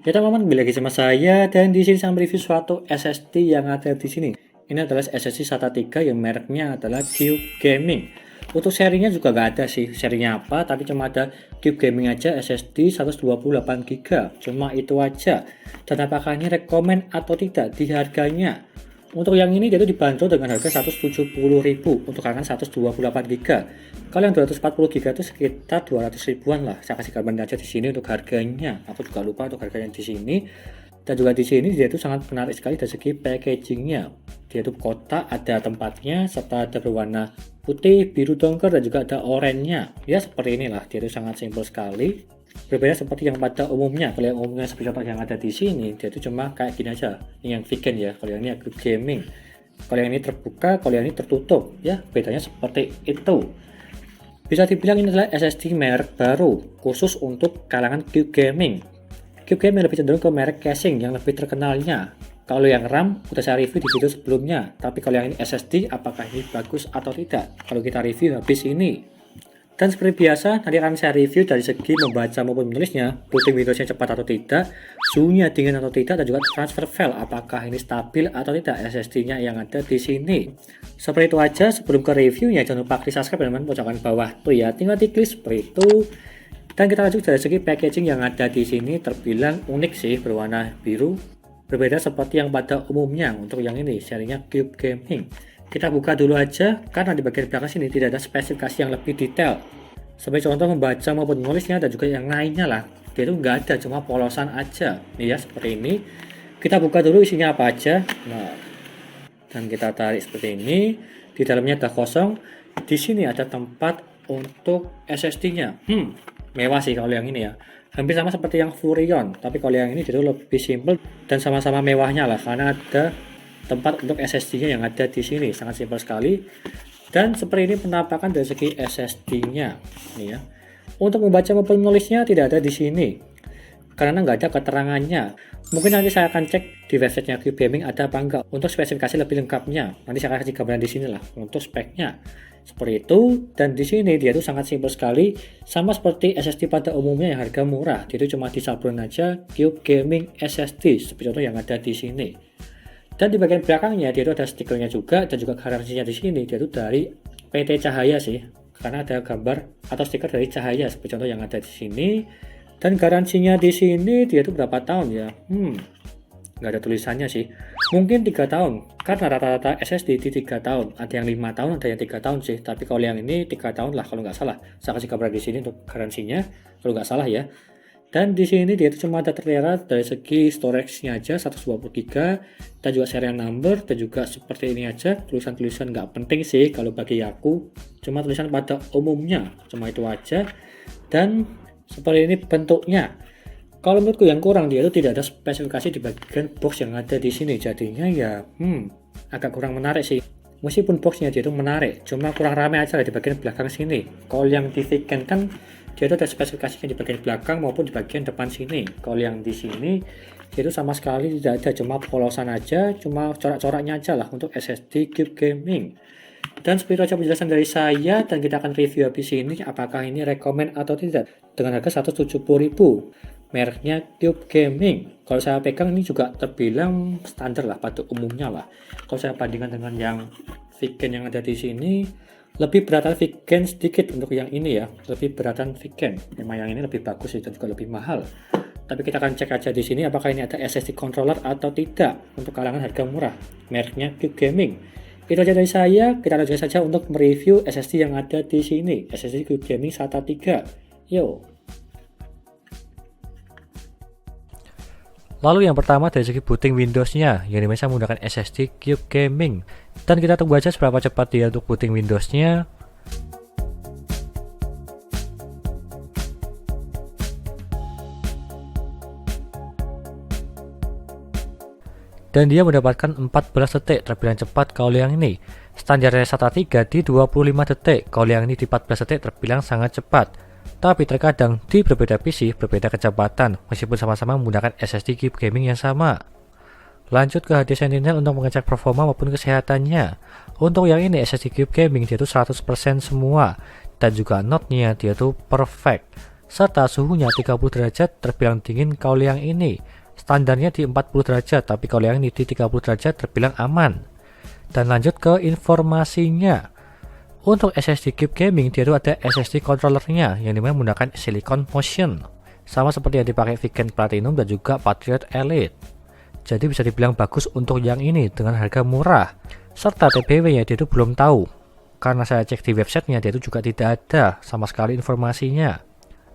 Ya teman-teman, kembali lagi sama saya dan di sini saya mereview suatu SSD yang ada di sini. Ini adalah SSD SATA 3 yang mereknya adalah Cube Gaming. Untuk serinya juga nggak ada sih, serinya apa, tapi cuma ada Cube Gaming aja SSD 128GB. Cuma itu aja. Dan apakah ini rekomend atau tidak di harganya? Untuk yang ini dia itu dibanderol dengan harga 170.000 untuk kalangan 128GB. Kalau yang 240GB itu sekitar 200 ribuan lah. Saya kasih gambaran aja di sini untuk harganya. Aku juga lupa untuk harganya di sini. Dan juga di sini dia itu sangat menarik sekali dari segi packagingnya. Dia itu kotak, ada tempatnya, serta ada berwarna putih, biru dongker, dan juga ada oranye-nya. Ya seperti inilah, dia itu sangat simpel sekali. Berbeda seperti yang pada umumnya. Kalau yang umumnya seperti contoh yang ada di sini, dia itu cuma kayak gini aja. Ini yang vegan ya, kalau yang ini Cube Gaming. Kalau yang ini terbuka, kalau yang ini tertutup. Ya, bedanya seperti itu. Bisa dibilang ini adalah SSD merek baru, khusus untuk kalangan Cube Gaming. Cube Gaming lebih cenderung ke merek casing yang lebih terkenalnya. Kalau yang RAM, udah saya review di video sebelumnya. Tapi kalau yang ini SSD, apakah ini bagus atau tidak? Kalau kita review habis ini. Dan seperti biasa, nanti akan saya review dari segi membaca maupun menulisnya, booting Windowsnya cepat atau tidak, suhunya dingin atau tidak, dan juga transfer file, apakah ini stabil atau tidak SSD-nya yang ada di sini. Seperti itu aja, sebelum ke reviewnya, jangan lupa klik subscribe teman-teman, pojokan bawah tuh ya, tinggal diklik seperti itu. Dan kita lanjut dari segi packaging yang ada di sini, terbilang unik sih, berwarna biru, berbeda seperti yang pada umumnya. Untuk yang ini, serinya Cube Gaming. Kita buka dulu aja, karena di bagian belakang sini tidak ada spesifikasi yang lebih detail. Sebagai contoh membaca maupun menulisnya dan juga yang lainnya lah. Dia itu nggak ada, cuma polosan aja. Nih ya, seperti ini. Kita buka dulu isinya apa aja. Nah, dan kita tarik seperti ini. Di dalamnya ada kosong. Di sini ada tempat untuk SSD-nya. Mewah sih kalau yang ini ya. Hampir sama seperti yang Furion. Tapi kalau yang ini dia itu lebih simple dan sama-sama mewahnya lah. Karena ada tempat untuk SSD-nya yang ada di sini, sangat simpel sekali. Dan seperti ini penampakan dari segi SSD-nya. Nih ya. Untuk membaca maupun menulisnya tidak ada di sini, karena nggak ada keterangannya. Mungkin nanti saya akan cek di websitenya Cube Gaming ada apa enggak untuk spesifikasi lebih lengkapnya. Nanti saya kasih gambaran di sini lah untuk speknya. Seperti itu. Dan di sini dia itu sangat simpel sekali, sama seperti SSD pada umumnya yang harga murah. Dia itu cuma disablon aja Cube Gaming SSD seperti contoh yang ada di sini. Dan di bagian belakangnya dia itu ada stikernya juga, dan juga garansinya di sini dia itu dari PT Cahaya sih, karena ada gambar atau stiker dari Cahaya seperti contoh yang ada di sini. Dan garansinya di sini dia itu berapa tahun ya? Nggak ada tulisannya sih. Mungkin 3 tahun, karena rata-rata SSD di 3 tahun. Ada yang 5 tahun, ada yang 3 tahun sih. Tapi kalau yang ini 3 tahun lah kalau nggak salah. Saya kasih gambar di sini untuk garansinya, kalau nggak salah ya. Dan di sini dia itu cuma ada tertera dari segi storage-nya aja 120GB, dan juga serial number, dan juga seperti ini aja. Tulisan-tulisan nggak penting sih kalau bagi aku, cuma tulisan pada umumnya, cuma itu aja. Dan seperti ini bentuknya. Kalau menurutku yang kurang, dia itu tidak ada spesifikasi di bagian box yang ada di sini. Jadinya ya agak kurang menarik sih. Meskipun boxnya dia itu menarik, cuma kurang ramai aja lah di bagian belakang sini. Kalau yang di vegan kan dia itu ada spesifikasinya di bagian belakang maupun di bagian depan sini. Kalau yang di sini dia itu sama sekali tidak ada, cuma polosan aja, cuma corak-coraknya aja lah untuk SSD Cube Gaming. Dan seperti itu aja penjelasan dari saya, dan kita akan review habis ini apakah ini rekomend atau tidak dengan harga 170.000. Mereknya Cube Gaming. Kalau saya pegang ini juga terbilang standar lah pada umumnya lah. Kalau saya bandingkan dengan yang vegan yang ada di sini, lebih beratan vegan sedikit untuk yang ini ya, lebih beratan vegan. Memang yang ini lebih bagus dan juga lebih mahal. Tapi kita akan cek aja di sini apakah ini ada SSD controller atau tidak untuk kalangan harga murah. Mereknya Cube Gaming. Itu aja dari saya. Kita lanjut saja untuk mereview SSD yang ada di sini. SSD Cube Gaming SATA 3. Yo. Lalu yang pertama dari segi booting Windows-nya, yang dimana saya menggunakan SSD Cube Gaming. Dan kita tunggu aja seberapa cepat dia untuk booting Windows-nya. Dan dia mendapatkan 14 detik, terbilang cepat kalau yang ini. Standarnya SATA 3 di 25 detik, kalau yang ini di 14 detik terbilang sangat cepat. Tapi terkadang di berbeda PC berbeda kecepatan meskipun sama-sama menggunakan SSD Cube Gaming yang sama. Lanjut ke HD Sentinel untuk mengecek performa maupun kesehatannya. Untuk yang ini SSD Cube Gaming dia itu 100% semua, dan juga node-nya dia itu perfect. Serta suhunya 30 derajat terbilang dingin kalau yang ini. Standarnya di 40 derajat, tapi kalau yang ini di 30 derajat terbilang aman. Dan lanjut ke informasinya. Untuk SSD Cube Gaming, dia itu ada SSD controllernya yang dimana menggunakan Silicon Motion. Sama seperti yang dipakai Vigent Platinum dan juga Patriot Elite. Jadi bisa dibilang bagus untuk yang ini dengan harga murah. Serta TBW-nya dia itu belum tahu. Karena saya cek di websitenya, dia itu juga tidak ada sama sekali informasinya.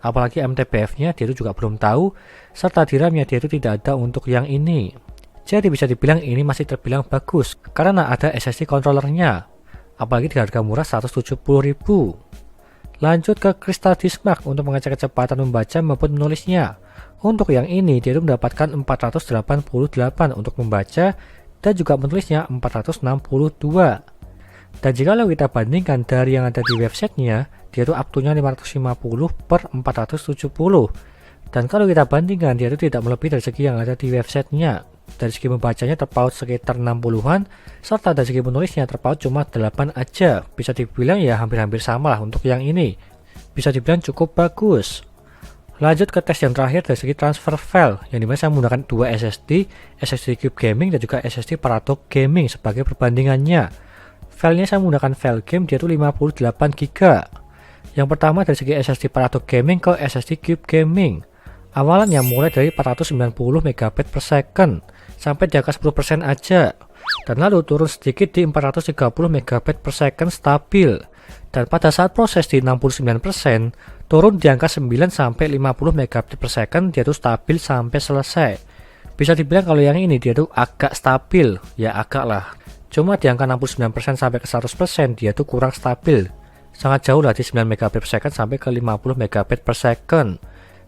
Apalagi MTBF-nya dia itu juga belum tahu. Serta DRAM-nya dia itu tidak ada untuk yang ini. Jadi bisa dibilang ini masih terbilang bagus karena ada SSD controllernya. Apalagi di harga murah 170.000. Lanjut ke Crystal Disk Mark untuk mengecek kecepatan membaca maupun menulisnya. Untuk yang ini dia mendapatkan 488 untuk membaca dan juga menulisnya 462. Dan jika kita bandingkan dari yang ada di websitenya, dia itu up-to-nya 550/470. Dan kalau kita bandingkan, dia itu tidak melebihi dari segi yang ada di websitenya. Dari segi membacanya terpaut sekitar 60-an, serta dari segi menulisnya terpaut cuma 8 aja. Bisa dibilang ya hampir-hampir sama lah untuk yang ini. Bisa dibilang cukup bagus. Lanjut ke tes yang terakhir dari segi transfer file, yang dimana saya menggunakan dua SSD Cube Gaming dan juga SSD Paradox Gaming sebagai perbandingannya. Filenya saya menggunakan file game, dia itu 58 GB. Yang pertama dari segi SSD Paradox Gaming ke SSD Cube Gaming. Awalannya mulai dari 490 MB/s sampai di angka 10% aja. Dan lalu turun sedikit di 430 MB/s stabil. Dan pada saat proses di 69%, turun di angka 9 sampai 50 MB/s, dia itu stabil sampai selesai. Bisa dibilang kalau yang ini dia tuh agak stabil, ya agak lah. Cuma di angka 69% sampai ke 100% dia tuh kurang stabil. Sangat jauh lah di 9 MB/s sampai ke 50 MB/s.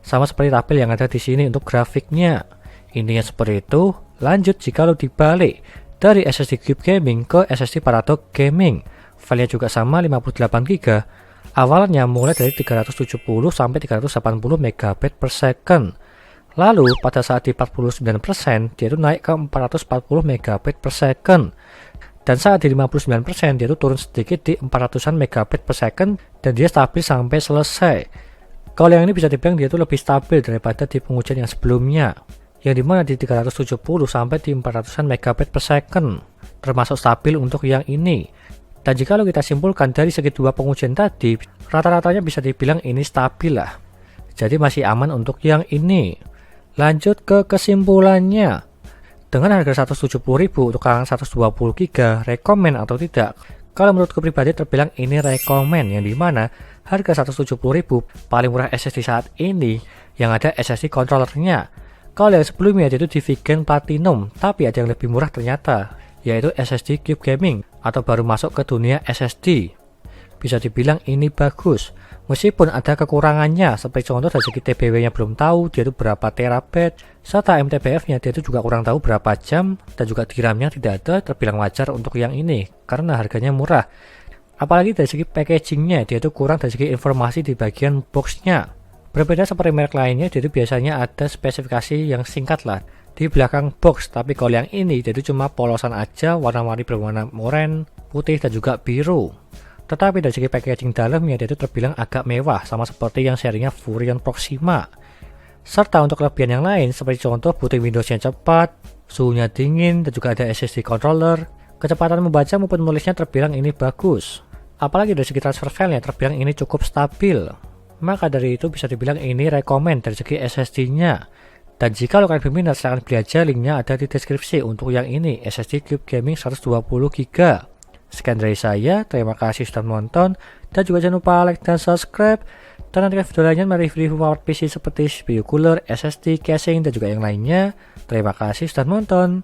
Sama seperti tabel yang ada di sini untuk grafiknya. Intinya seperti itu. Lanjut jika lo dibalik dari SSD Cube Gaming ke SSD Paradox Gaming. Filenya juga sama 58 GB. Awalnya mulai dari 370 sampai 380 MB/s. Lalu pada saat di 49% dia itu naik ke 440 MB/s. Dan saat di 59% dia itu turun sedikit di 400-an MB/s dan dia stabil sampai selesai. Kalau yang ini bisa dibilang dia itu lebih stabil daripada di pengujian yang sebelumnya, yang dimana di 370 sampai di 400-an MB/s, termasuk stabil untuk yang ini. Dan jika kita simpulkan dari segi dua pengujian tadi, rata-ratanya bisa dibilang ini stabil lah. Jadi masih aman untuk yang ini. Lanjut ke kesimpulannya. Dengan harga 170.000 untuk kalangan 120 GB, rekomen atau tidak? Kalau menurutku pribadi terbilang ini rekomen, yang dimana harga 170.000 paling murah SSD saat ini yang ada SSD controllernya. Kalau yang sebelumnya itu di Vigent Platinum, tapi ada yang lebih murah ternyata, yaitu SSD Cube Gaming atau baru masuk ke dunia SSD. Bisa dibilang ini bagus, meskipun ada kekurangannya, seperti contoh dari segi TBW-nya belum tahu dia itu berapa terabyte, serta MTBF-nya dia itu juga kurang tahu berapa jam, dan juga DRAM-nya tidak ada, terbilang wajar untuk yang ini karena harganya murah. Apalagi dari segi packagingnya dia itu kurang dari segi informasi di bagian boxnya. Berbeda seperti merek lainnya, dia itu biasanya ada spesifikasi yang singkat lah di belakang box, tapi kalau yang ini dia itu cuma polosan aja, warna-warni berwarna oranye, putih dan juga biru. Tetapi dari segi packaging dalamnya dia itu terbilang agak mewah, sama seperti yang serinya Furion Proxima. Serta untuk kelebihan yang lain seperti contoh booting Windows yang cepat, suhunya dingin, dan juga ada SSD controller. Kecepatan membaca maupun menulisnya terbilang ini bagus. Apalagi dari segi transfer file-nya terbilang ini cukup stabil. Maka dari itu bisa dibilang ini rekomen dari segi SSD-nya. Dan jika kalian berminat silahkan beli aja, linknya ada di deskripsi untuk yang ini SSD Cube Gaming 120 GB. Sekian dari saya, terima kasih sudah menonton, dan juga jangan lupa like dan subscribe. Dan nantikan video lainnya mereview power PC seperti CPU cooler, SSD, casing, dan juga yang lainnya. Terima kasih sudah menonton.